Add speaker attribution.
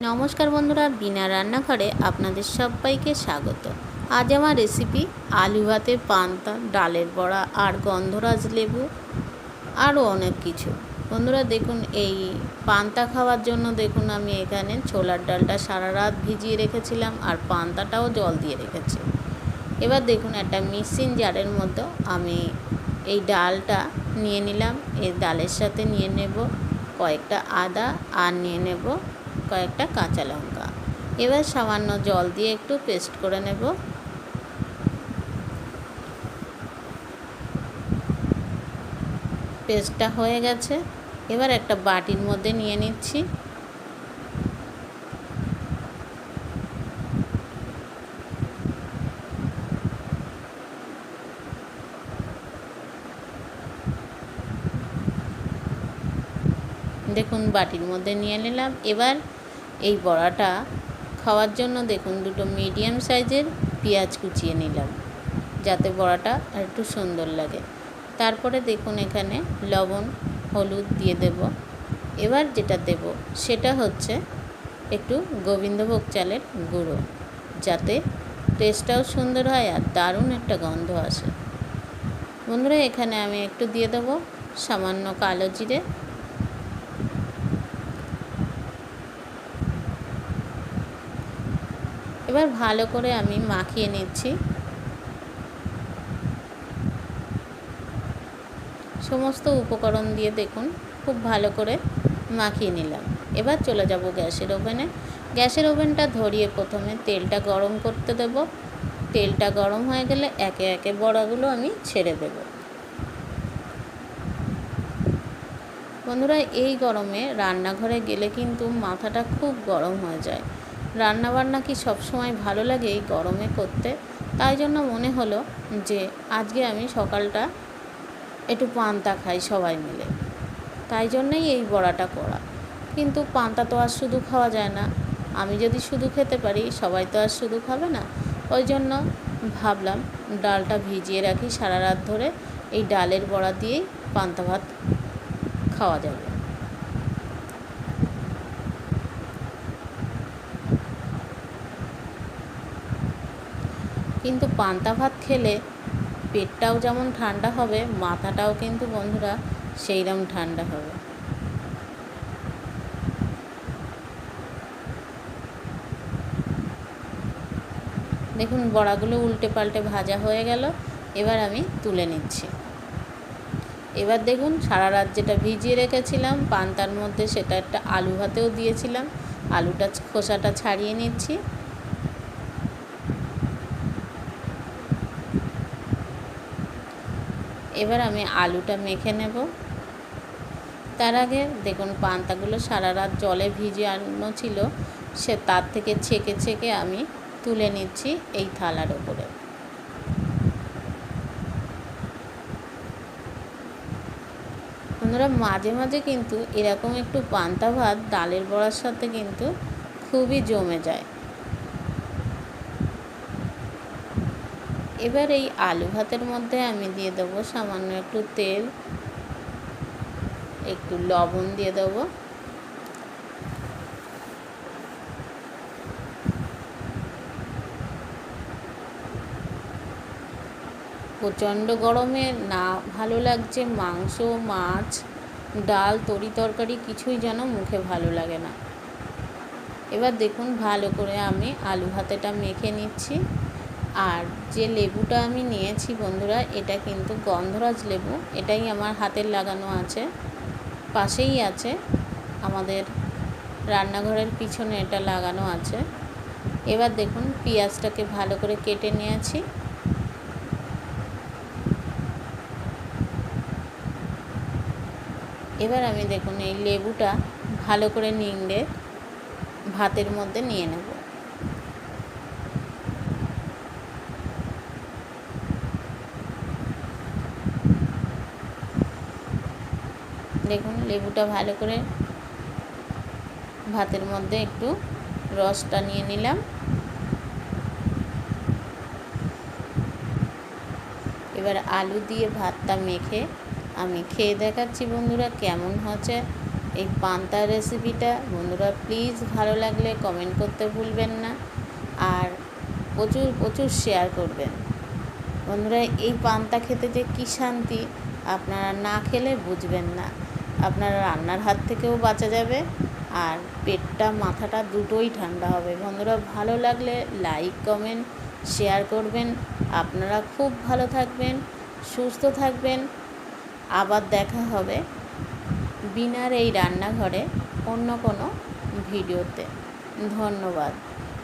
Speaker 1: নমস্কার বন্ধুরা, বিনা রান্নাঘরে আপনাদের সবাইকে স্বাগত। আজ আমার রেসিপি আলু ভাতে পান্তা, ডালের বড়া আর গন্ধরাজ লেবু আরও অনেক কিছু। বন্ধুরা দেখুন, এই পান্তা খাওয়ার জন্য দেখুন আমি এখানে ছোলার ডালটা সারা রাত ভিজিয়ে রেখেছিলাম আর পান্তাটাও জল দিয়ে রেখেছি। এবার দেখুন একটা মিক্সিং জারের মধ্যে আমি এই ডালটা নিয়ে নিলাম। এই ডালের সাথে নিয়ে নেব কয়েকটা আদা আর নিয়ে নেব কয়েকটা কাঁচা লঙ্কা। এবার সামান্য জল দিয়ে একটু পেস্ট করে নেব। পেস্টটা হয়ে গেছে, এবার একটা বাটির মধ্যে নিয়ে নিচ্ছি। দেখুন বাটির মধ্যে নিয়ে নিলাম। এবার এই বড়াটা খাওয়ার জন্য দেখুন দুটো মিডিয়াম সাইজের পেঁয়াজ কুচিয়ে নিলাম, যাতে বড়াটা একটু সুন্দর লাগে। তারপরে দেখুন এখানে লবণ হলুদ দিয়ে দেব। এবার যেটা দেব সেটা হচ্ছে একটু গোবিন্দভোগ চালের গুঁড়ো, যাতে টেস্টটাও সুন্দর হয় আর দারুণ একটা গন্ধ আসে। বন্ধুরা এখানে আমি একটু দিয়ে দেবো সামান্য কালো জিরে। এবার ভালো করে আমি মাখিয়ে নিচ্ছি। সমস্ত উপকরণ দিয়ে দেখুন খুব ভালো করে মাখিয়ে নিলাম। এবার চলে যাব গ্যাসের ওভেনে। গ্যাসের ওভেনটা ধরিয়ে প্রথমে তেলটা গরম করতে দেব। তেলটা গরম হয়ে গেলে একে একে বড়াগুলো আমি ছেড়ে দেব। বন্ধুরা এই গরমে রান্নাঘরে গেলে কিন্তু মাথাটা খুব গরম হয়ে যায়। রান্নাবান্না কি সবসময় ভালো লাগে এই গরমে করতে? তাই জন্য মনে হলো যে আজকে আমি সকালটা একটু পান্তা খাই সবাই মিলে, তাই জন্যই এই বড়াটা করা। কিন্তু পান্তা তো আর শুধু খাওয়া যায় না, আমি যদি শুধু খেতে পারি সবাই তো আর শুধু খাবে না। ওই জন্য ভাবলাম ডালটা ভিজিয়ে রাখি সারা রাত ধরে, এই ডালের বড়া দিয়েই পান্তা ভাত খাওয়া যাবে। কিন্তু পান্তা ভাত খেলে পেটটাও যেমন ঠান্ডা হবে, মাথাটাও কিন্তু বন্ধুরা সেইরকম ঠান্ডা হবে। দেখুন বড়াগুলো উল্টে পাল্টে ভাজা হয়ে গেল। এবার আমি তুলে নিচ্ছি। এবার দেখুন সারা রাত যেটা ভিজিয়ে রেখেছিলাম পান্তার মধ্যে, সেটা একটা আলু ভাতেও দিয়েছিলাম। আলুটা খোসাটা ছাড়িয়ে নিচ্ছি। এবার আমি আলুটা মেখে নেব। তার আগে দেখুন পান্তাগুলো সারা রাত জলে ভিজানো ছিল, সে তার থেকে ছেঁকে ছেঁকে আমি তুলে নিচ্ছি এই থালার ওপরে। বন্ধুরা মাঝে মাঝে কিন্তু এরকম একটু পান্তা ভাত ডালের বড়ার সাথে কিন্তু খুবই জমে যায়। এবার এই আলু ভাতের মধ্যে আমি দিয়ে দেবো সামান্য একটু তেল, একটু লবণ দিয়ে দেবো। প্রচণ্ড গরমে না ভালো লাগছে মাংস, মাছ, ডাল, তরি তরকারি কিছুই যেন মুখে ভালো লাগে না। এবার দেখুন ভালো করে আমি আলু ভাতেটা মেখে নিচ্ছি। আর যে লেবুটা আমি নিয়েছি বন্ধুরা, এটা কিন্তু গন্ধরাজ লেবু, এটাই আমার হাতের লাগানো আছে, পাশেই আছে আমাদের রান্নাঘরের পিছনে এটা লাগানো আছে। এবার দেখুন পেঁয়াজটাকে ভালো করে কেটে নিয়েছি। এবার আমি দেখুন এই লেবুটা ভালো করে নিংড়ে ভাতের মধ্যে নিয়ে নেব। দেখুন লেবুটা ভালো করে ভাতের মধ্যে একটু রসটা নিয়ে নিলাম। এবার আলু দিয়ে ভাতটা মেখে আমি খেয়ে দেখাচ্ছি বন্ধুরা কেমন হচ্ছে। এই পান্তার রেসিপিটা। বন্ধুরা প্লিজ ভালো লাগলে কমেন্ট করতে ভুলবেন না, আর প্রচুর প্রচুর শেয়ার করবেন। বন্ধুরা এই পান্তা খেতে যে কী শান্তি, আপনারা না খেলে বুঝবেন না। আপনারা রান্নার হাত থেকেও বাঁচা যাবে, আর পেটটা মাথাটা দুটোই ঠান্ডা হবে। বন্ধুরা ভালো লাগলে লাইক কমেন্ট শেয়ার করবেন। আপনারা খুব ভালো থাকবেন, সুস্থ থাকবেন। আবার দেখা হবে বিনার এই রান্নাঘরে অন্য কোনো ভিডিওতে। ধন্যবাদ।